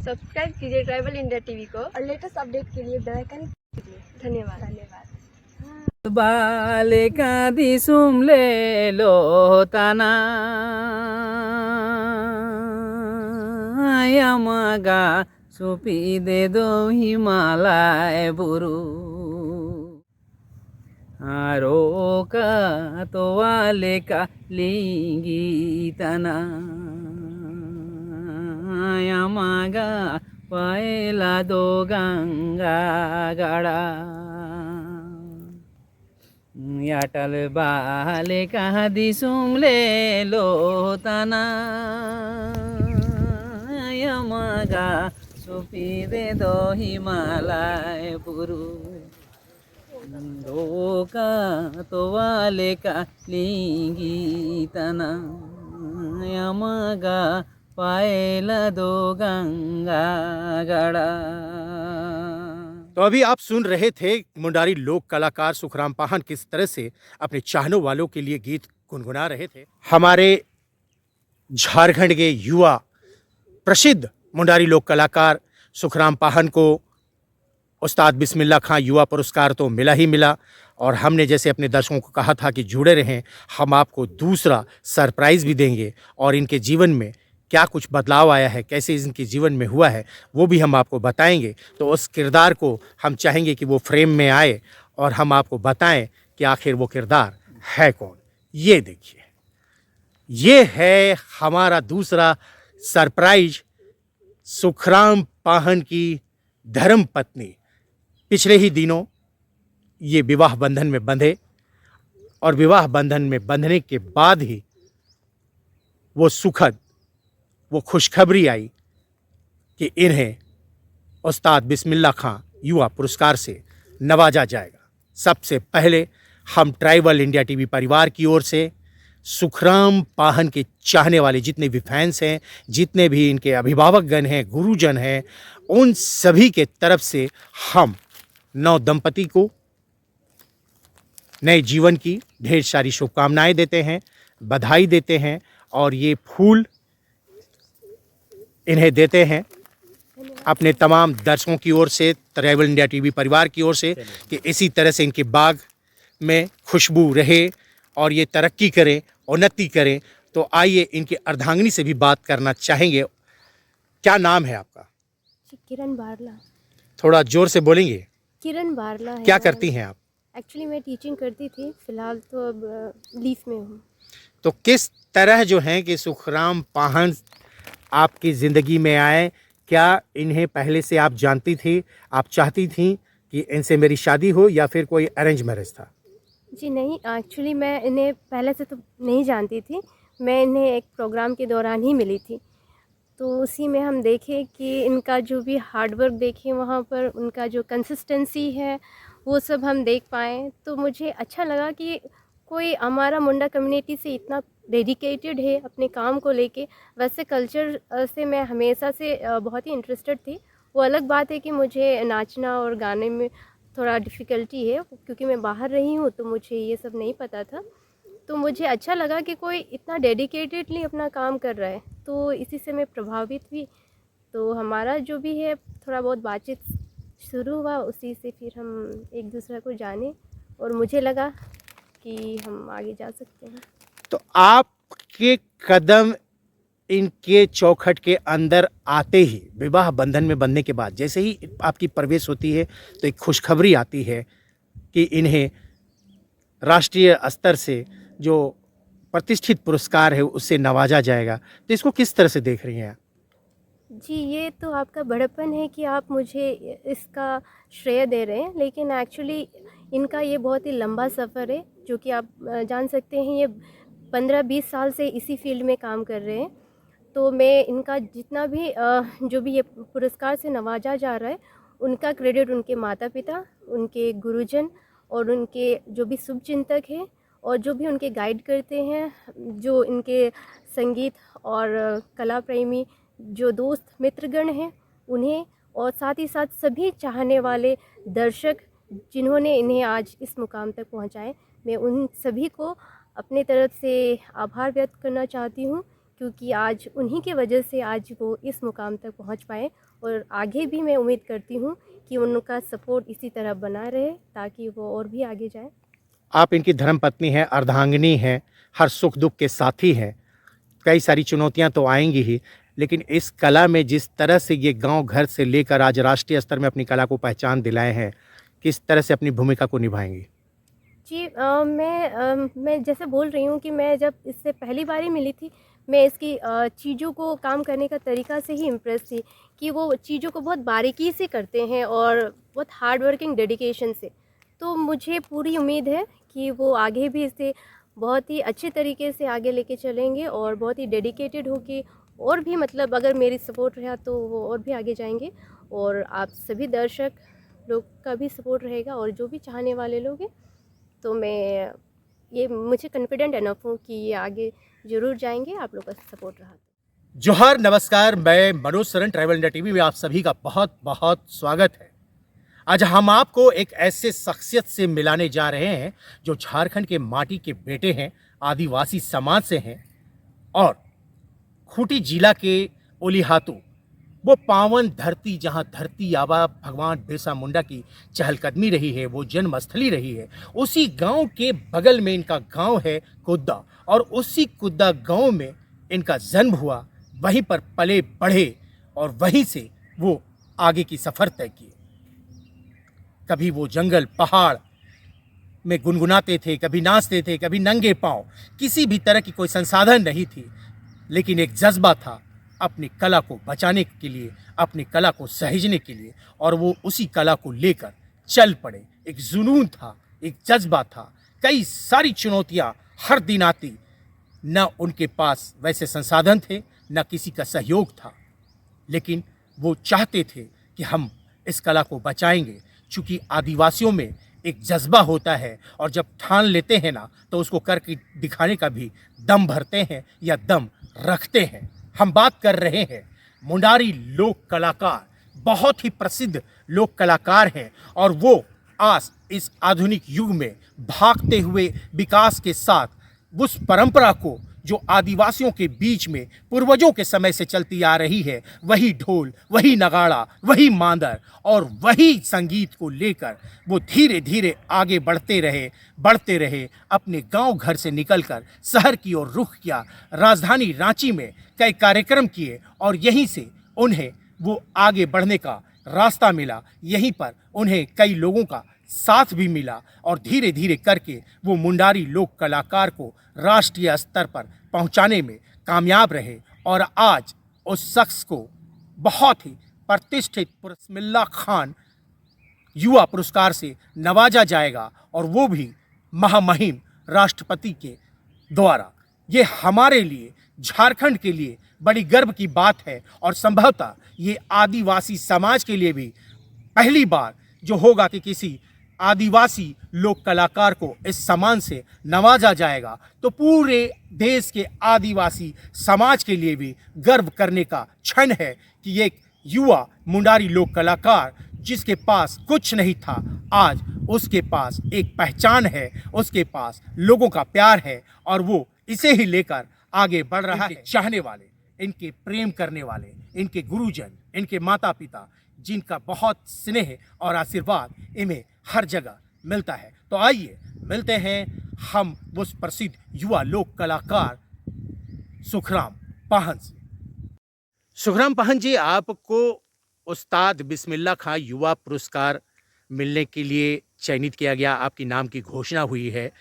Subscribe कीजिए tribal India TV को और लेटेस्ट अपडेट के लिए बेल आइकन कीजिए। धन्यवाद। बालिका दिसुमले लोताना यमगा सुपिदे दो हिमालय बुरु आरोका तोवालेका लिंगितना यमगा पायला दो गंगा गड़ा याटल बालिका दिसुमले लोताना यमगा सुपिदे दो हिमालय पुरु रोका तोवालेका लिंगितना यमगा पायला दो गंगा गड़ा। तो अभी आप सुन रहे थे मुंडारी लोक कलाकार सुखराम पाहन किस तरह से अपने चाहने वालों के लिए गीत गुनगुना रहे थे। हमारे झारखंड के युवा प्रसिद्ध मुंडारी लोक कलाकार सुखराम पाहन को उस्ताद बिस्मिल्लाह खां युवा पुरस्कार तो मिला ही मिला, और हमने जैसे अपने दर्शकों को कहा था कि जुड़े रहें, हम आपको दूसरा सरप्राइज़ भी देंगे और इनके जीवन में क्या कुछ बदलाव आया है, कैसे इनके जीवन में हुआ है, वो भी हम आपको बताएंगे। तो उस किरदार को हम चाहेंगे कि वो फ्रेम में आए और हम आपको बताएं कि आखिर वो किरदार है कौन। ये देखिए, ये है हमारा दूसरा सरप्राइज, सुखराम पाहन की धर्म पत्नी। पिछले ही दिनों ये विवाह बंधन में बंधे और विवाह बंधन में बंधने के बाद ही वो खुशखबरी आई कि इन्हें उस्ताद बिस्मिल्लाह खां युवा पुरस्कार से नवाजा जाएगा। सबसे पहले हम ट्राइबल इंडिया टीवी परिवार की ओर से सुखराम पाहन के चाहने वाले जितने भी फैंस हैं, जितने भी इनके अभिभावकगण हैं, गुरुजन हैं, उन सभी के तरफ से हम नव दंपति को नए जीवन की ढेर सारी शुभकामनाएं देते हैं, बधाई देते हैं, और ये फूल इन्हें देते हैं अपने तमाम दर्शकों की ओर से, ट्राइबल इंडिया टीवी परिवार की ओर से, कि इसी तरह से इनके बाग में खुशबू रहे और ये तरक्की करें, उन्नति करें। तो आइए इनके अर्धांगिनी से भी बात करना चाहेंगे। क्या नाम है आपका? किरण बारला। थोड़ा जोर से बोलेंगे। किरण बारला है। क्या करती हैं आप? एक्चुअली मैं टीचिंग करती थी, फिलहाल तो अब लीव में हूँ। तो किस तरह जो है कि सुखराम पाहन आपकी ज़िंदगी में आए? क्या इन्हें पहले से आप जानती थी, आप चाहती थी कि इनसे मेरी शादी हो, या फिर कोई अरेंज मैरिज था? जी नहीं, एक्चुअली मैं इन्हें पहले से तो नहीं जानती थी। मैं इन्हें एक प्रोग्राम के दौरान ही मिली थी, तो उसी में हम देखे कि इनका जो भी हार्डवर्क देखें, वहाँ पर उनका जो कंसिस्टेंसी है वो सब हम देख पाएँ। तो मुझे अच्छा लगा कि कोई हमारा मुंडा कम्युनिटी से इतना डेडिकेटेड है अपने काम को लेके। वैसे कल्चर से मैं हमेशा से बहुत ही इंटरेस्टेड थी। वो अलग बात है कि मुझे नाचना और गाने में थोड़ा डिफ़िकल्टी है, क्योंकि मैं बाहर रही हूँ, तो मुझे ये सब नहीं पता था। तो मुझे अच्छा लगा कि कोई इतना डेडिकेटेडली अपना काम कर रहा है, तो इसी से मैं प्रभावित हुई। तो हमारा जो भी है थोड़ा बहुत बातचीत शुरू हुआ, उसी से फिर हम एक दूसरे को जाने और मुझे लगा कि हम आगे जा सकते हैं। तो आपके कदम इनके चौखट के अंदर आते ही, विवाह बंधन में बंधने के बाद जैसे ही आपकी प्रवेश होती है, तो एक खुशखबरी आती है कि इन्हें राष्ट्रीय स्तर से जो प्रतिष्ठित पुरस्कार है उससे नवाजा जाएगा। तो इसको किस तरह से देख रही हैं आप? जी, ये तो आपका बड़प्पन है कि आप मुझे इसका श्रेय दे रहे हैं, लेकिन एक्चुअली इनका ये बहुत ही लंबा सफ़र है, जो कि आप जान सकते हैं। ये 15-20 साल से इसी फील्ड में काम कर रहे हैं। तो मैं इनका जितना भी जो भी ये पुरस्कार से नवाजा जा रहा है, उनका क्रेडिट उनके माता पिता, उनके गुरुजन और उनके जो भी शुभचिंतक हैं और जो भी उनके गाइड करते हैं, जो इनके संगीत और कला प्रेमी जो दोस्त मित्रगण हैं उन्हें, और साथ ही साथ सभी चाहने वाले दर्शक जिन्होंने इन्हें आज इस मुकाम तक पहुंचाए, मैं उन सभी को अपने तरफ से आभार व्यक्त करना चाहती हूं क्योंकि आज उन्हीं की वजह से आज वो इस मुकाम तक पहुंच पाए, और आगे भी मैं उम्मीद करती हूं कि उनका सपोर्ट इसी तरह बना रहे ताकि वो और भी आगे जाए। आप इनकी धर्मपत्नी हैं, अर्धांगिनी हैं, हर सुख दुख के साथी हैं। कई सारी चुनौतियां तो आएंगी ही, लेकिन इस कला में जिस तरह से ये गांव घर से लेकर आज राष्ट्रीय स्तर में अपनी कला को पहचान दिलाए हैं, किस तरह से अपनी भूमिका को निभाएंगी? जी, मैं जैसे बोल रही हूँ कि मैं जब इससे पहली बार ही मिली थी, मैं इसकी चीज़ों को काम करने का तरीका से ही इम्प्रेस थी कि वो चीज़ों को बहुत बारीकी से करते हैं और बहुत हार्ड वर्किंग डेडिकेशन से। तो मुझे पूरी उम्मीद है कि वो आगे भी इसे बहुत ही अच्छे तरीके से आगे लेके चलेंगे और बहुत ही डेडिकेटेड होके, और भी मतलब अगर मेरी सपोर्ट रहा तो वो और भी आगे जाएंगे, और आप सभी दर्शक लोग का भी सपोर्ट रहेगा और जो भी चाहने वाले लोग हैं, तो मैं ये मुझे कॉन्फिडेंट एनफ हूँ कि ये आगे ज़रूर जाएंगे, आप लोग का सपोर्ट रहा। जोहार, नमस्कार। मैं Manoj Saran, travel India TV में आप सभी का बहुत बहुत स्वागत है। आज हम आपको एक ऐसे शख्सियत से मिलाने जा रहे हैं जो झारखंड के माटी के बेटे हैं, आदिवासी समाज से हैं और खूंटी जिला के ओलिहातू, वो पावन धरती जहां धरती आबा भगवान बिरसा मुंडा की चहलकदमी रही है, वो जन्मस्थली रही है, उसी गांव के बगल में इनका गांव है कुद्दा, और उसी कुद्दा गांव में इनका जन्म हुआ, वहीं पर पले बढ़े और वहीं से वो आगे की सफ़र तय किए। कभी वो जंगल पहाड़ में गुनगुनाते थे, कभी नाचते थे, कभी नंगे पांव, किसी भी तरह की कोई संसाधन नहीं थी, लेकिन एक जज्बा था अपनी कला को बचाने के लिए, अपनी कला को सहेजने के लिए, और वो उसी कला को लेकर चल पड़े। एक जुनून था, एक जज्बा था। कई सारी चुनौतियां हर दिन आती, न उनके पास वैसे संसाधन थे, न किसी का सहयोग था, लेकिन वो चाहते थे कि हम इस कला को बचाएंगे, चूँकि आदिवासियों में एक जज्बा होता है और जब ठान लेते हैं ना, तो उसको करके दिखाने का भी दम भरते हैं या दम रखते हैं। हम बात कर रहे हैं मुंडारी लोक कलाकार, बहुत ही प्रसिद्ध लोक कलाकार हैं, और वो आज इस आधुनिक युग में भागते हुए विकास के साथ उस परंपरा को जो आदिवासियों के बीच में पूर्वजों के समय से चलती आ रही है, वही ढोल, वही नगाड़ा, वही मांदर और वही संगीत को लेकर वो धीरे धीरे आगे बढ़ते रहे। अपने गांव घर से निकलकर शहर की ओर रुख किया, राजधानी रांची में कई कार्यक्रम किए और यहीं से उन्हें वो आगे बढ़ने का रास्ता मिला। यहीं पर उन्हें कई लोगों का साथ भी मिला और धीरे धीरे करके वो मुंडारी लोक कलाकार को राष्ट्रीय स्तर पर पहुंचाने में कामयाब रहे, और आज उस शख्स को बहुत ही प्रतिष्ठित बिस्मिल्लाह खान युवा पुरस्कार से नवाजा जाएगा, और वो भी महामहिम राष्ट्रपति के द्वारा। ये हमारे लिए, झारखंड के लिए बड़ी गर्व की बात है, और संभवतः ये आदिवासी समाज के लिए भी पहली बार जो होगा कि किसी आदिवासी लोक कलाकार को इस सम्मान से नवाजा जाएगा, तो पूरे देश के आदिवासी समाज के लिए भी गर्व करने का क्षण है कि एक युवा मुंडारी लोक कलाकार जिसके पास कुछ नहीं था, आज उसके पास एक पहचान है, उसके पास लोगों का प्यार है, और वो इसे ही लेकर आगे बढ़ रहा है। चाहने वाले, इनके प्रेम करने वाले, इनके गुरुजन, इनके माता पिता, जिनका बहुत स्नेह और आशीर्वाद इन्हें हर जगह मिलता है। तो आइए मिलते हैं हम उस प्रसिद्ध युवा लोक कलाकार सुखराम पाहन से। सुखराम पाहन जी, आपको उस्ताद बिस्मिल्लाह खां युवा पुरस्कार मिलने के लिए चयनित किया गया, आपकी नाम की घोषणा हुई है।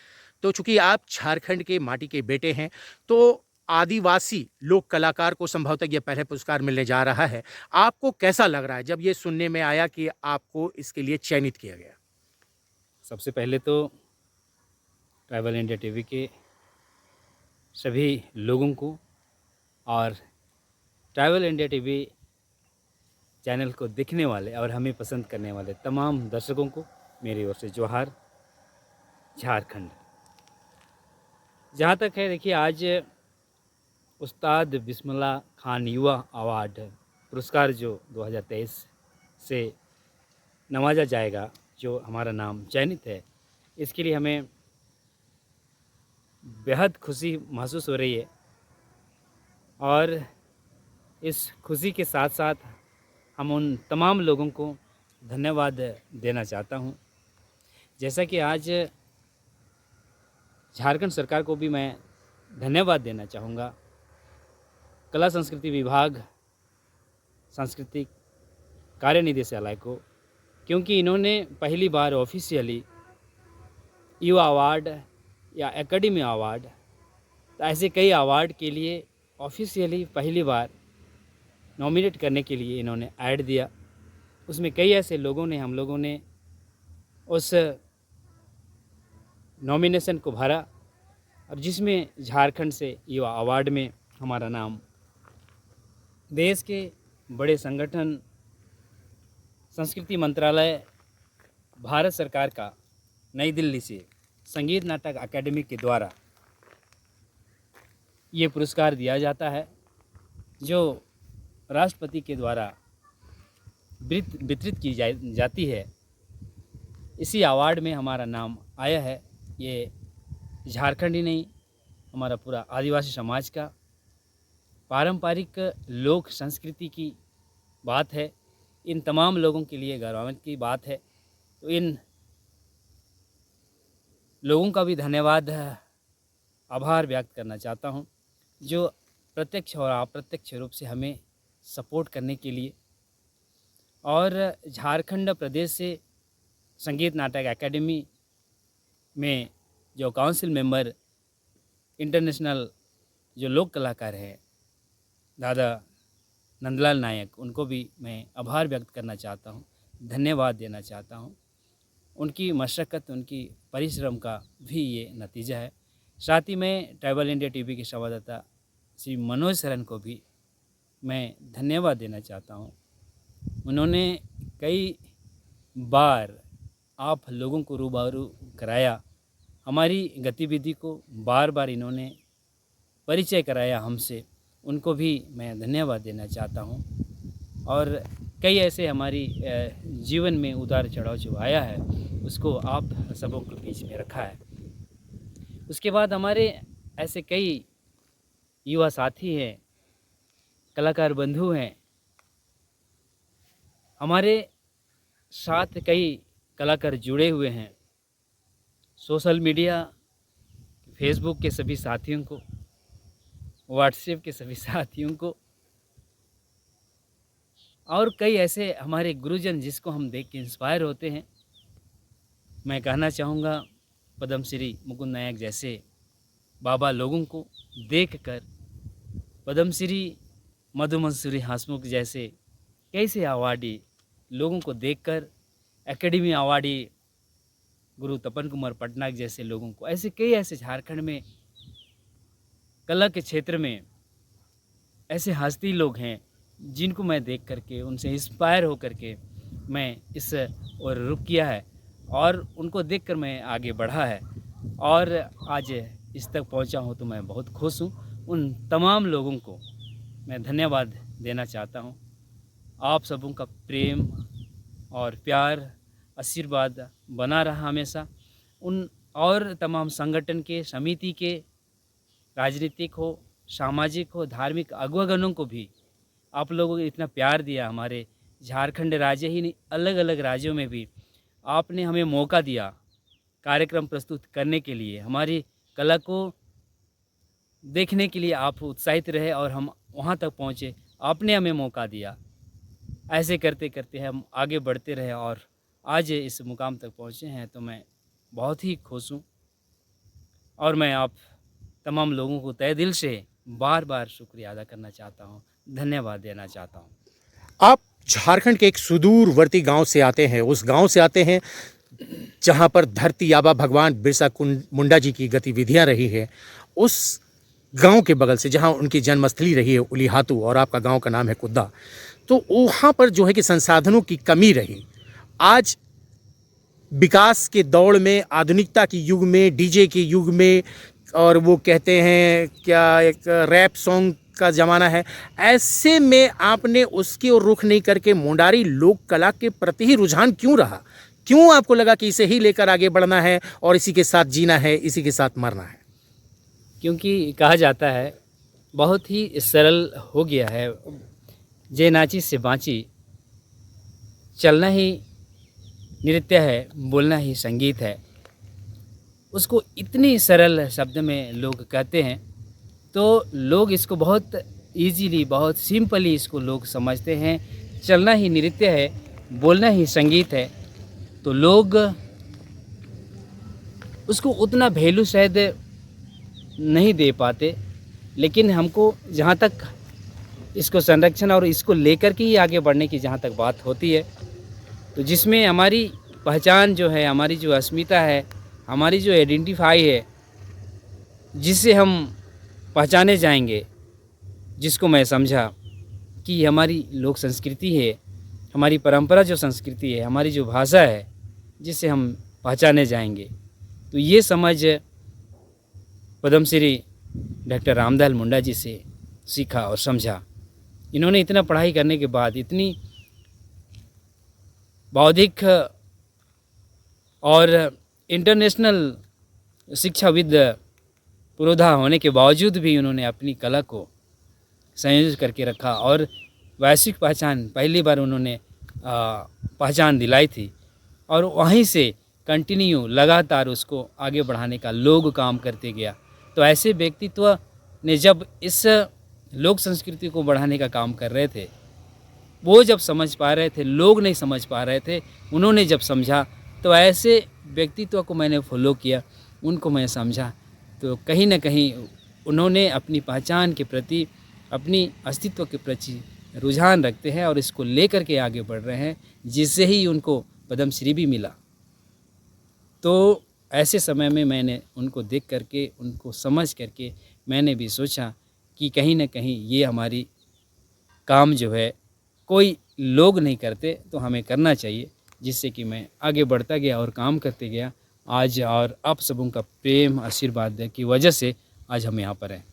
तो चूंकि आप झारखंड के माटी के बेटे हैं, तो आदिवासी लोक कलाकार को संभवतः यह पहले पुरस्कार मिलने जा रहा है। आपको कैसा लग रहा है जब ये सुनने में आया कि आपको इसके लिए चयनित किया गया? सबसे पहले तो ट्रैवल इंडिया टीवी के सभी लोगों को और ट्रैवल इंडिया टीवी चैनल को देखने वाले और हमें पसंद करने वाले तमाम दर्शकों को मेरी ओर से जोहार। झारखंड जहाँ तक है, देखिए, आज उस्ताद बिस्मिल्लाह खान युवा अवार्ड पुरस्कार जो 2023 से नवाजा जाएगा, जो हमारा नाम चयनित है, इसके लिए हमें बेहद खुशी महसूस हो रही है। और इस खुशी के साथ साथ हम उन तमाम लोगों को धन्यवाद देना चाहता हूँ। जैसा कि आज झारखंड सरकार को भी मैं धन्यवाद देना चाहूँगा, कला संस्कृति विभाग, सांस्कृतिक कार्य निदेशालय को, क्योंकि इन्होंने पहली बार ऑफिशियली युवा अवार्ड या एकेडमी अवार्ड, तो ऐसे कई अवार्ड के लिए ऑफिशियली पहली बार नॉमिनेट करने के लिए इन्होंने ऐड दिया। उसमें कई ऐसे लोगों ने, हम लोगों ने उस नॉमिनेशन को भरा और जिसमें झारखंड से युवा अवार्ड में हमारा नाम देश के बड़े संगठन संस्कृति मंत्रालय भारत सरकार का नई दिल्ली से संगीत नाटक अकादमी के द्वारा ये पुरस्कार दिया जाता है, जो राष्ट्रपति के द्वारा वितरित की जाती है। इसी अवार्ड में हमारा नाम आया है। ये झारखंड ही नहीं, हमारा पूरा आदिवासी समाज का पारंपरिक लोक संस्कृति की बात है। इन तमाम लोगों के लिए गौरवान्वित की बात है। तो इन लोगों का भी धन्यवाद, आभार व्यक्त करना चाहता हूँ, जो प्रत्यक्ष और अप्रत्यक्ष रूप से हमें सपोर्ट करने के लिए, और झारखंड प्रदेश से संगीत नाटक एकेडमी में जो काउंसिल मेंबर इंटरनेशनल जो लोक कलाकार हैं दादा नंदलाल नायक, उनको भी मैं आभार व्यक्त करना चाहता हूँ, धन्यवाद देना चाहता हूँ। उनकी मशक्क़त, उनकी परिश्रम का भी ये नतीजा है। साथ ही मैं ट्राइबल इंडिया टीवी के संवाददाता श्री मनोज सरन को भी मैं धन्यवाद देना चाहता हूँ। उन्होंने कई बार आप लोगों को रूबरू कराया, हमारी गतिविधि को बार बार इन्होंने परिचय कराया हमसे, उनको भी मैं धन्यवाद देना चाहता हूँ। और कई ऐसे हमारी जीवन में उतार चढ़ाव जो आया है उसको आप सबों के बीच में रखा है। उसके बाद हमारे ऐसे कई युवा साथी हैं, कलाकार बंधु हैं, हमारे साथ कई कलाकार जुड़े हुए हैं। सोशल मीडिया, फेसबुक के सभी साथियों को, व्हाट्सएप के सभी साथियों को, और कई ऐसे हमारे गुरुजन जिसको हम देख के इंस्पायर होते हैं। मैं कहना चाहूँगा, पद्मश्री मुकुंद नायक जैसे बाबा लोगों को देखकर, पद्मश्री मधुमंसूरी हंसमुख जैसे कैसे अवार्डी लोगों को देखकर, एकेडमी अवार्डी गुरु तपन कुमार पटनायक जैसे लोगों को, ऐसे कई ऐसे झारखंड में कला के क्षेत्र में ऐसे हस्ती लोग हैं जिनको मैं देख करके, उनसे इंस्पायर हो करके मैं इस और रुख किया है और उनको देखकर मैं आगे बढ़ा है और आज इस तक पहुंचा हूं। तो मैं बहुत खुश हूं। उन तमाम लोगों को मैं धन्यवाद देना चाहता हूं। आप सबों का प्रेम और प्यार, आशीर्वाद बना रहा हमेशा। उन और तमाम संगठन के, समिति के, राजनीतिक हो, सामाजिक हो, धार्मिक अगुवागणों को भी आप लोगों ने इतना प्यार दिया। हमारे झारखंड राज्य ही नहीं, अलग अलग राज्यों में भी आपने हमें मौका दिया कार्यक्रम प्रस्तुत करने के लिए, हमारी कला को देखने के लिए आप उत्साहित रहे और हम वहाँ तक पहुँचे, आपने हमें मौका दिया। ऐसे करते करते हम आगे बढ़ते रहे और आज इस मुकाम तक पहुँचे हैं। तो मैं बहुत ही खुश हूँ और मैं आप तमाम लोगों को तहे दिल से बार बार शुक्रिया अदा करना चाहता हूँ, धन्यवाद देना चाहता हूँ। आप झारखंड के एक सुदूरवर्ती गांव से आते हैं, उस गांव से आते हैं जहां पर धरती आबा भगवान बिरसा मुंडा जी की गतिविधियां रही है। उस गांव के बगल से जहां उनकी जन्मस्थली रही है उलीहातू, और आपका गांव का नाम है कुद्दा, तो वहाँ पर जो है कि संसाधनों की कमी रही। आज विकास के दौड़ में, आधुनिकता के युग में, डीजे के युग में, और वो कहते हैं क्या, एक रैप सॉन्ग का ज़माना है, ऐसे में आपने उसकी ओर रुख नहीं करके मुंडारी लोक कला के प्रति ही रुझान क्यों रहा? क्यों आपको लगा कि इसे ही लेकर आगे बढ़ना है और इसी के साथ जीना है, इसी के साथ मरना है? क्योंकि कहा जाता है बहुत ही सरल हो गया है। जे नाची से बाँची, चलना ही नृत्य है, बोलना ही संगीत है। उसको इतनी सरल शब्द में लोग कहते हैं, तो लोग इसको बहुत ईज़िली, बहुत सिंपली इसको लोग समझते हैं। चलना ही नृत्य है, बोलना ही संगीत है, तो लोग उसको उतना वैल्यू शायद नहीं दे पाते। लेकिन हमको जहाँ तक इसको संरक्षण और इसको लेकर के ही आगे बढ़ने की जहाँ तक बात होती है, तो जिसमें हमारी पहचान जो है, हमारी जो अस्मिता है, हमारी जो आइडेंटिफाई है, जिससे हम पहचाने जाएंगे, जिसको मैं समझा कि हमारी लोक संस्कृति है, हमारी परंपरा जो संस्कृति है, हमारी जो भाषा है, जिससे हम पहचाने जाएंगे। तो ये समझ पद्मश्री डॉक्टर रामदयाल मुंडा जी से सीखा और समझा। इन्होंने इतना पढ़ाई करने के बाद, इतनी बौद्धिक और इंटरनेशनल शिक्षाविद पुरोधा होने के बावजूद भी उन्होंने अपनी कला को संयोजित करके रखा और वैश्विक पहचान पहली बार उन्होंने पहचान दिलाई थी। और वहीं से कंटिन्यू लगातार उसको आगे बढ़ाने का लोग काम करते गया। तो ऐसे व्यक्तित्व ने जब इस लोक संस्कृति को बढ़ाने का काम कर रहे थे, वो जब समझ पा रहे थे, लोग नहीं समझ पा रहे थे, उन्होंने जब समझा, तो ऐसे व्यक्तित्व को मैंने फॉलो किया, उनको मैं समझा। तो कहीं ना कहीं उन्होंने अपनी पहचान के प्रति, अपनी अस्तित्व के प्रति रुझान रखते हैं और इसको लेकर के आगे बढ़ रहे हैं, जिससे ही उनको पद्मश्री भी मिला। तो ऐसे समय में मैंने उनको देख करके, उनको समझ करके मैंने भी सोचा कि कहीं ना कहीं ये हमारी काम जो है कोई लोग नहीं करते, तो हमें करना चाहिए। जिससे कि मैं आगे बढ़ता गया और काम करते गया आज, और आप सबों का प्रेम आशीर्वाद की वजह से आज हम यहाँ पर हैं।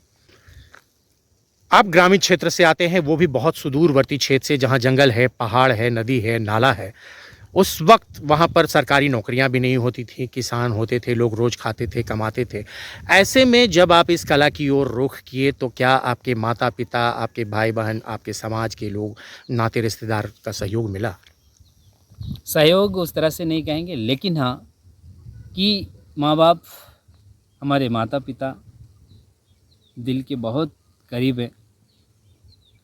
आप ग्रामीण क्षेत्र से आते हैं, वो भी बहुत सुदूरवर्ती क्षेत्र से, जहाँ जंगल है, पहाड़ है, नदी है, नाला है। उस वक्त वहाँ पर सरकारी नौकरियाँ भी नहीं होती थी, किसान होते थे, लोग रोज़ खाते थे, कमाते थे। ऐसे में जब आप इस कला की ओर रुख किए, तो क्या आपके माता पिता, आपके भाई बहन, आपके समाज के लोग, नाते रिश्तेदार का सहयोग मिला? सहयोग उस तरह से नहीं कहेंगे, लेकिन हाँ कि माँ बाप, हमारे माता पिता दिल के बहुत करीब है।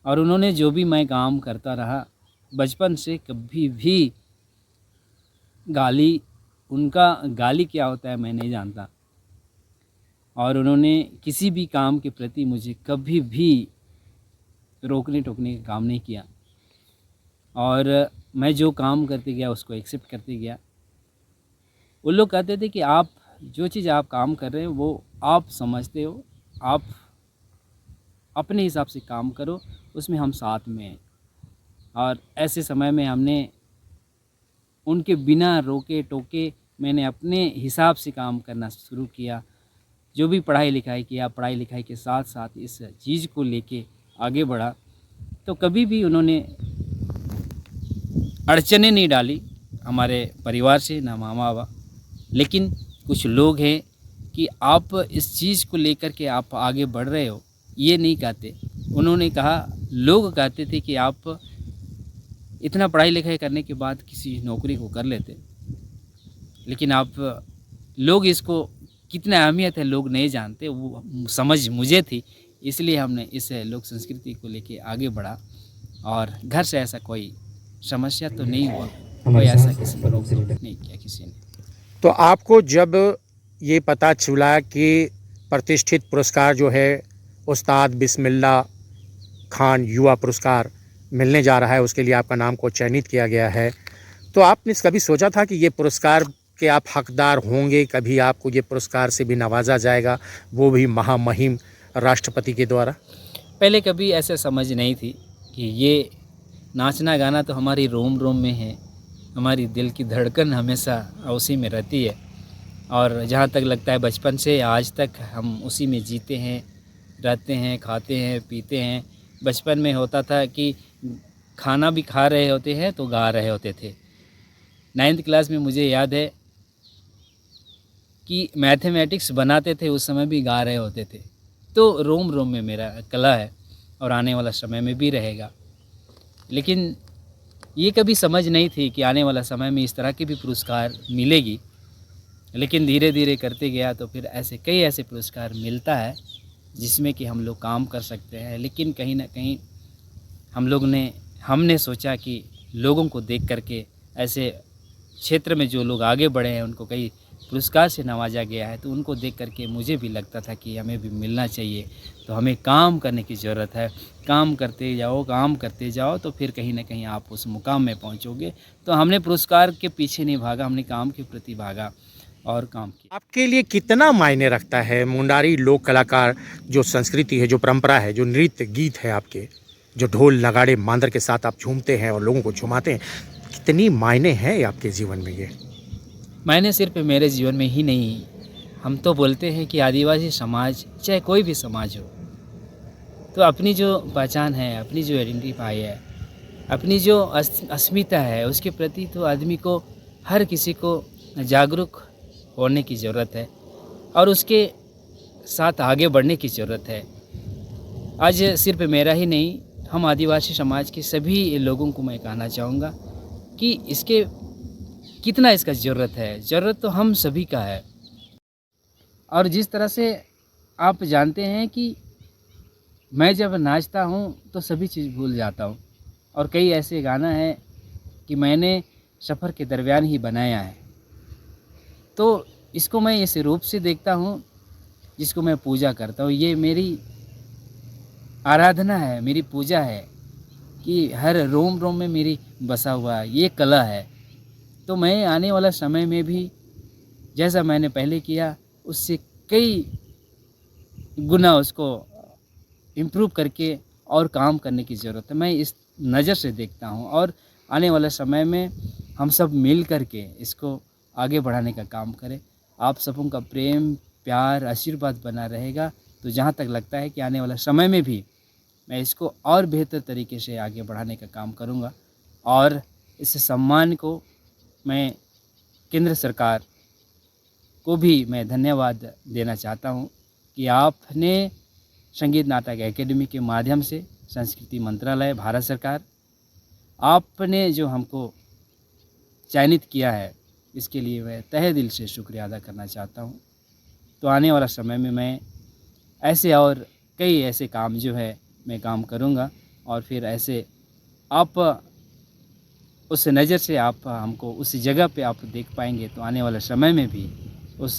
और उन्होंने जो भी मैं काम करता रहा, बचपन से कभी भी गाली, उनका गाली क्या होता है मैं नहीं जानता। और उन्होंने किसी भी काम के प्रति मुझे कभी भी रोकने टोकने का काम नहीं किया। और मैं जो काम करते गया उसको एक्सेप्ट करते गया। वो लोग कहते थे कि आप जो चीज़ आप काम कर रहे हो वो आप समझते हो, आप अपने हिसाब से काम करो, उसमें हम साथ में हैं। और ऐसे समय में हमने उनके बिना रोके टोके मैंने अपने हिसाब से काम करना शुरू किया। जो भी पढ़ाई लिखाई किया, पढ़ाई लिखाई के साथ साथ इस चीज़ को लेके आगे बढ़ा। तो कभी भी उन्होंने अड़चने नहीं डाली हमारे परिवार से, ना मामा बाबा। लेकिन कुछ लोग हैं कि आप इस चीज़ को लेकर के आप आगे बढ़ रहे हो, ये नहीं कहते। उन्होंने कहा, लोग कहते थे कि आप इतना पढ़ाई लिखाई करने के बाद किसी नौकरी को कर लेते, लेकिन आप लोग इसको कितना अहमियत है लोग नहीं जानते। वो समझ मुझे थी, इसलिए हमने इस लोक संस्कृति को लेके आगे बढ़ा। और घर से ऐसा कोई समस्या तो नहीं हुआ, कोई ऐसा किसी को रोक नहीं किया किसी ने। तो आपको जब ये पता चला कि प्रतिष्ठित पुरस्कार जो है उस्ताद बिस्मिल्लाह खान युवा पुरस्कार मिलने जा रहा है, उसके लिए आपका नाम को चयनित किया गया है, तो आपने कभी सोचा था कि ये पुरस्कार के आप हकदार होंगे, कभी आपको ये पुरस्कार से भी नवाजा जाएगा, वो भी महामहिम राष्ट्रपति के द्वारा? पहले कभी ऐसे समझ नहीं थी कि ये नाचना गाना तो हमारी रोम रोम में है, हमारी दिल की धड़कन हमेशा उसी में रहती है। और जहाँ तक लगता है बचपन से आज तक हम उसी में जीते हैं, रहते हैं, खाते हैं, पीते हैं। बचपन में होता था कि खाना भी खा रहे होते हैं तो गा रहे होते थे। 9th क्लास में मुझे याद है कि मैथमेटिक्स बनाते थे, उस समय भी गा रहे होते थे। तो रोम रोम में मेरा कला है और आने वाला समय में भी रहेगा। लेकिन ये कभी समझ नहीं थी कि आने वाला समय में इस तरह के भी पुरस्कार मिलेगी, लेकिन धीरे धीरे करते गया तो फिर ऐसे कई ऐसे पुरस्कार मिलता है जिसमें कि हम लोग काम कर सकते हैं। लेकिन कहीं ना कहीं हमने सोचा कि लोगों को देख करके ऐसे क्षेत्र में जो लोग आगे बढ़े हैं उनको कई पुरस्कार से नवाजा गया है, तो उनको देख करके मुझे भी लगता था कि हमें भी मिलना चाहिए। तो हमें काम करने की ज़रूरत है, काम करते जाओ तो फिर कहीं ना कहीं आप उस मुकाम में पहुंचोगे। तो हमने पुरस्कार के पीछे नहीं भागा, हमने काम के प्रति भागा और काम किया। आपके लिए कितना मायने रखता है मुंडारी लोक कलाकार, जो संस्कृति है, जो परंपरा है, जो नृत्य गीत है आपके, जो ढोल नगाड़े मांदर के साथ आप झूमते हैं और लोगों को झुमाते हैं, कितनी मायने हैं आपके जीवन में ये? मैंने सिर्फ मेरे जीवन में ही नहीं, हम तो बोलते हैं कि आदिवासी समाज चाहे कोई भी समाज हो, तो अपनी जो पहचान है, अपनी जो आइडेंटिफाई है, अपनी जो अस्मिता है, उसके प्रति तो आदमी को, हर किसी को जागरूक होने की ज़रूरत है और उसके साथ आगे बढ़ने की ज़रूरत है। आज सिर्फ मेरा ही नहीं, हम आदिवासी समाज के सभी लोगों को मैं कहना चाहूँगा कि कितना इसका ज़रूरत है। ज़रूरत तो हम सभी का है। और जिस तरह से आप जानते हैं कि मैं जब नाचता हूँ तो सभी चीज़ भूल जाता हूँ, और कई ऐसे गाना है कि मैंने सफ़र के दरमियान ही बनाया है। तो इसको मैं इस रूप से देखता हूँ जिसको मैं पूजा करता हूँ। ये मेरी आराधना है, मेरी पूजा है कि हर रोम रोम में मेरी बसा हुआ ये कला है। तो मैं आने वाला समय में भी जैसा मैंने पहले किया उससे कई गुना उसको इम्प्रूव करके और काम करने की ज़रूरत है। मैं इस नज़र से देखता हूँ और आने वाला समय में हम सब मिल कर के इसको आगे बढ़ाने का काम करें। आप सबों का प्रेम, प्यार, आशीर्वाद बना रहेगा तो जहाँ तक लगता है कि आने वाला समय में भी मैं इसको और बेहतर तरीके से आगे बढ़ाने का काम करूँगा। और इस सम्मान को मैं केंद्र सरकार को भी मैं धन्यवाद देना चाहता हूँ कि आपने संगीत नाटक एकेडमी के माध्यम से, संस्कृति मंत्रालय, भारत सरकार, आपने जो हमको चयनित किया है, इसके लिए मैं तहे दिल से शुक्रिया अदा करना चाहता हूँ। तो आने वाला समय में मैं ऐसे और कई ऐसे काम जो है मैं काम करूँगा और फिर ऐसे आप उस नज़र से आप हमको उस जगह पे आप देख पाएंगे तो आने वाले समय में भी उस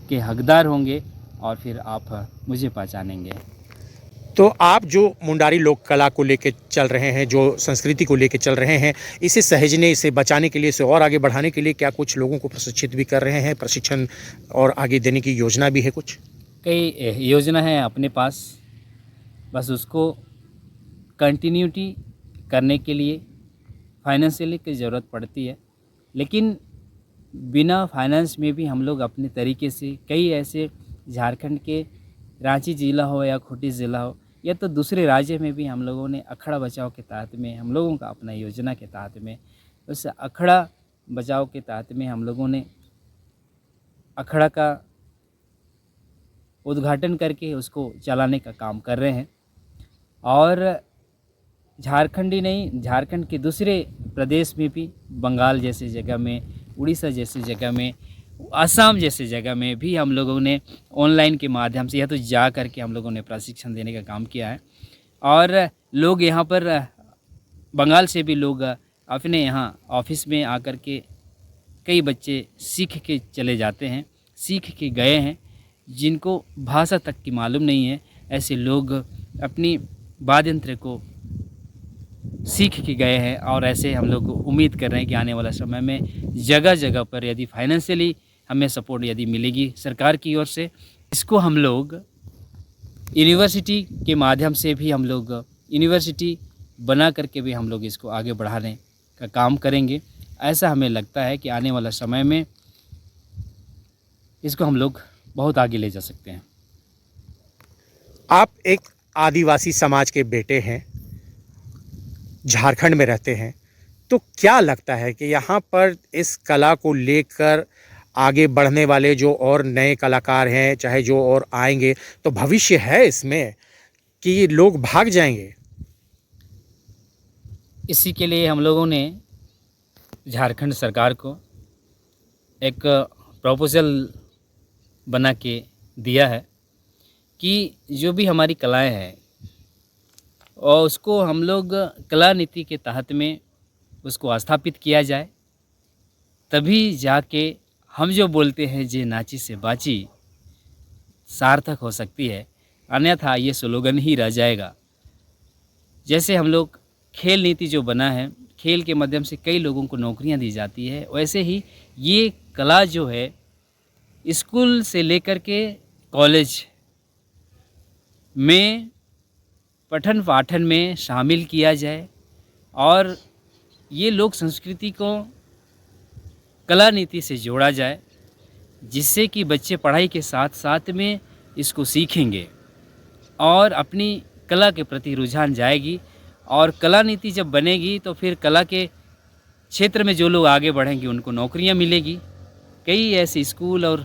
के हकदार होंगे और फिर आप मुझे पहचानेंगे। तो आप जो मुंडारी लोक कला को लेके चल रहे हैं, जो संस्कृति को लेके चल रहे हैं, इसे सहेजने, इसे बचाने के लिए, इसे और आगे बढ़ाने के लिए क्या कुछ लोगों को प्रशिक्षित भी कर रहे हैं? प्रशिक्षण और आगे देने की योजना भी है कुछ? कई योजना है अपने पास, बस उसको कंटिन्यूटी करने के लिए फाइनेंशियली की ज़रूरत पड़ती है। लेकिन बिना फाइनेंस में भी हम लोग अपने तरीके से कई ऐसे झारखंड के रांची ज़िला हो या खूंटी ज़िला हो या तो दूसरे राज्य में भी हम लोगों ने अखड़ा बचाओ के तहत में हम लोगों का अपना योजना के तहत में उस अखड़ा बचाओ के तहत में हम लोगों ने अखड़ा का उद्घाटन करके उसको चलाने का काम कर रहे हैं। और झारखंड ही नहीं, झारखंड के दूसरे प्रदेश में भी, बंगाल जैसे जगह में, उड़ीसा जैसे जगह में, असम जैसे जगह में भी हम लोगों ने ऑनलाइन के माध्यम से या तो जा कर के हम लोगों ने प्रशिक्षण देने का काम किया है। और लोग यहाँ पर बंगाल से भी लोग अपने यहाँ ऑफिस में आकर के कई बच्चे सीख के चले जाते हैं, सीख के गए हैं, जिनको भाषा तक की मालूम नहीं है, ऐसे लोग अपनी वाद्य यंत्र को सीख के गए हैं। और ऐसे हम लोग उम्मीद कर रहे हैं कि आने वाला समय में जगह जगह पर यदि फाइनेंशियली हमें सपोर्ट यदि मिलेगी सरकार की ओर से, इसको हम लोग यूनिवर्सिटी के माध्यम से भी हम लोग यूनिवर्सिटी बना करके भी हम लोग इसको आगे बढ़ाने का काम करेंगे। ऐसा हमें लगता है कि आने वाला समय में इसको हम लोग बहुत आगे ले जा सकते हैं। आप एक आदिवासी समाज के बेटे हैं, झारखंड में रहते हैं, तो क्या लगता है कि यहाँ पर इस कला को लेकर आगे बढ़ने वाले जो और नए कलाकार हैं, चाहे जो और आएंगे, तो भविष्य है इसमें कि लोग भाग जाएंगे? इसी के लिए हम लोगों ने झारखंड सरकार को एक प्रपोजल बना के दिया है कि जो भी हमारी कलाएं हैं और उसको हम लोग कला नीति के तहत में उसको स्थापित किया जाए, तभी जाके हम जो बोलते हैं जे नाची से बाची सार्थक हो सकती है, अन्यथा ये स्लोगन ही रह जाएगा। जैसे हम लोग खेल नीति जो बना है, खेल के माध्यम से कई लोगों को नौकरियां दी जाती है, वैसे ही ये कला जो है स्कूल से लेकर के कॉलेज में पठन पाठन में शामिल किया जाए और ये लोक संस्कृति को कला नीति से जोड़ा जाए, जिससे कि बच्चे पढ़ाई के साथ साथ में इसको सीखेंगे और अपनी कला के प्रति रुझान जाएगी। और कला नीति जब बनेगी तो फिर कला के क्षेत्र में जो लोग आगे बढ़ेंगे उनको नौकरियां मिलेगी। कई ऐसे स्कूल और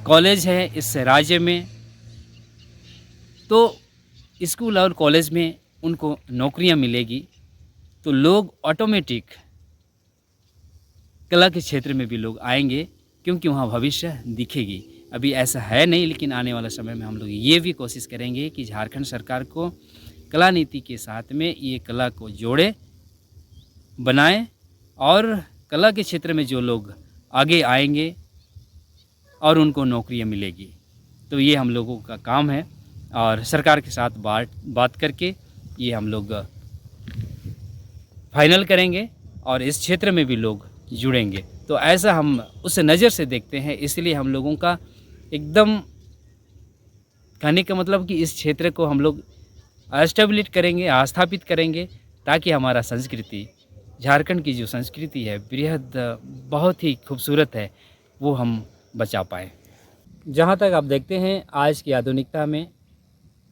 कॉलेज हैं इस राज्य में, तो स्कूल और कॉलेज में उनको नौकरियां मिलेगी, तो लोग ऑटोमेटिक कला के क्षेत्र में भी लोग आएंगे, क्योंकि वहाँ भविष्य दिखेगी। अभी ऐसा है नहीं, लेकिन आने वाला समय में हम लोग ये भी कोशिश करेंगे कि झारखंड सरकार को कला नीति के साथ में ये कला को जोड़े, बनाएं और कला के क्षेत्र में जो लोग आगे आएंगे और उनको नौकरियां मिलेगी। तो ये हम लोगों का काम है और सरकार के साथ बात करके ये हम लोग फाइनल करेंगे और इस क्षेत्र में भी लोग जुड़ेंगे। तो ऐसा हम उस नज़र से देखते हैं, इसलिए हम लोगों का एकदम कहने का मतलब कि इस क्षेत्र को हम लोग एस्टेब्लिश करेंगे, स्थापित करेंगे, ताकि हमारा संस्कृति, झारखंड की जो संस्कृति है बेहद बहुत ही खूबसूरत है, वो हम बचा पाएँ। जहाँ तक आप देखते हैं आज की आधुनिकता में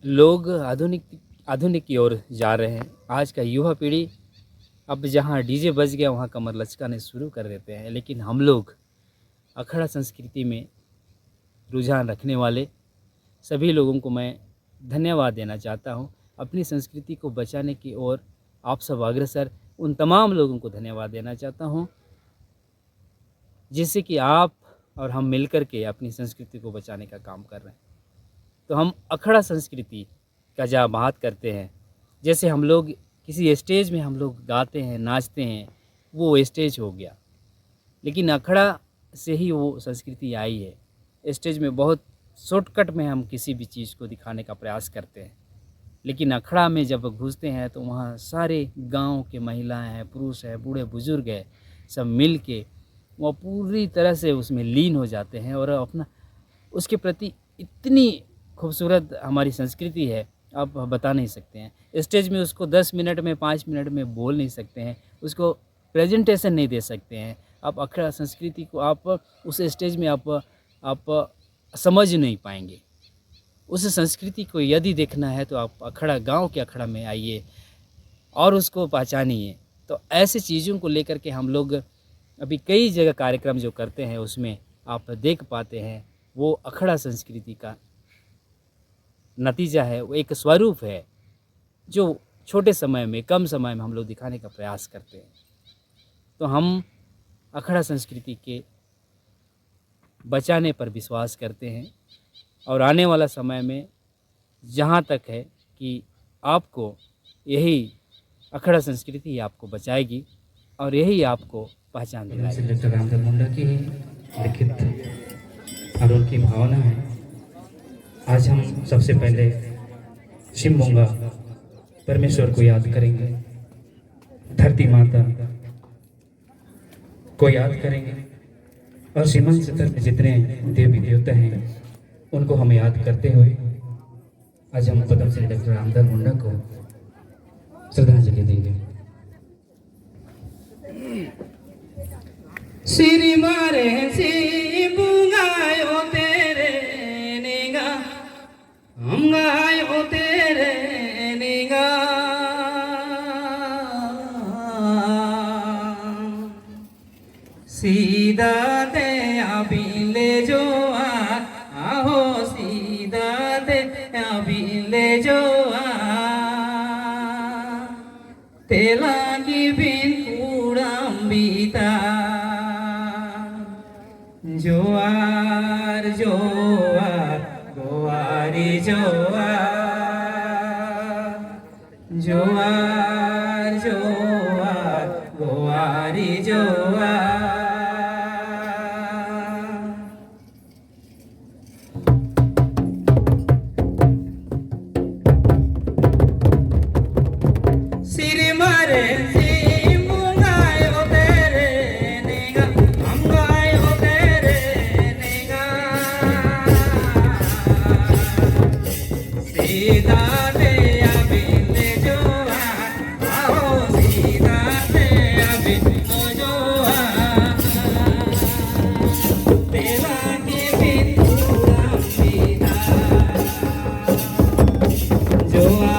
लोग आधुनिक की ओर जा रहे हैं। आज का युवा पीढ़ी अब जहाँ डीजे बज गया वहाँ कमर लचकाने शुरू कर देते हैं, लेकिन हम लोग अखड़ा संस्कृति में रुझान रखने वाले सभी लोगों को मैं धन्यवाद देना चाहता हूँ। अपनी संस्कृति को बचाने की ओर आप सब अग्रसर उन तमाम लोगों को धन्यवाद देना चाहता हूँ, जिससे कि आप और हम मिलकर के अपनी संस्कृति को बचाने का काम कर रहे हैं। तो हम अखड़ा संस्कृति का जहाँ बात करते हैं, जैसे हम लोग किसी स्टेज में हम लोग गाते हैं, नाचते हैं, वो स्टेज हो गया, लेकिन अखड़ा से ही वो संस्कृति आई है। स्टेज में बहुत शॉर्टकट में हम किसी भी चीज़ को दिखाने का प्रयास करते हैं, लेकिन अखड़ा में जब घुसते हैं तो वहाँ सारे गांव के महिलाएं हैं, पुरुष हैं, बूढ़े बुजुर्ग हैं, सब मिल के वो पूरी तरह से उसमें लीन हो जाते हैं और अपना उसके प्रति इतनी खूबसूरत हमारी संस्कृति है, आप बता नहीं सकते हैं। स्टेज में उसको 10 मिनट में 5 मिनट में बोल नहीं सकते हैं, उसको प्रेजेंटेशन नहीं दे सकते हैं। आप अखड़ा संस्कृति को आप उस स्टेज में आप समझ नहीं पाएंगे। उस संस्कृति को यदि देखना है तो आप अखड़ा, गांव के अखड़ा में आइए और उसको पहचानिए। तो ऐसे चीज़ों को लेकर के हम लोग अभी कई जगह कार्यक्रम जो करते हैं उसमें आप देख पाते हैं, वो अखड़ा संस्कृति का नतीजा है, वो एक स्वरूप है जो छोटे समय में, कम समय में हम लोग दिखाने का प्रयास करते हैं। तो हम अखड़ा संस्कृति के बचाने पर विश्वास करते हैं और आने वाला समय में जहाँ तक है कि आपको यही अखड़ा संस्कृति आपको बचाएगी और यही आपको पहचान दिलाएगी। डॉक्टर रामदल मुंडा की लिखित और उनकी भावना है। आज हम सबसे पहले शिवमोंगा परमेश्वर को याद करेंगे, धरती माता को याद करेंगे और सीमांत स्तर में जितने देवी देवता हैं उनको हम याद करते हुए आज हम पद्मश्री डॉक्टर रामदल मुंडा को श्रद्धांजलि देंगे। श्री मारे सी बुंगायो तेरे निगा, हम गायो तेरे निगा, सीधा ते Telagi bin kuram bita Joar joar goari joar Joar joar goari joar Siri mare si mungayo tere nega amgayo tere nega Sida te abinde joa aho sida te abinde joa Tela ki bintura sida joa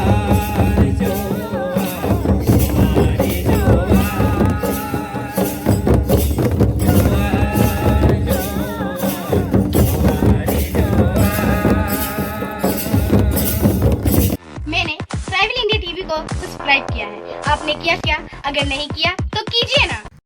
मैंने travel India TV को subscribe किया है। आपने किया क्या? अगर नहीं किया तो कीजिए ना।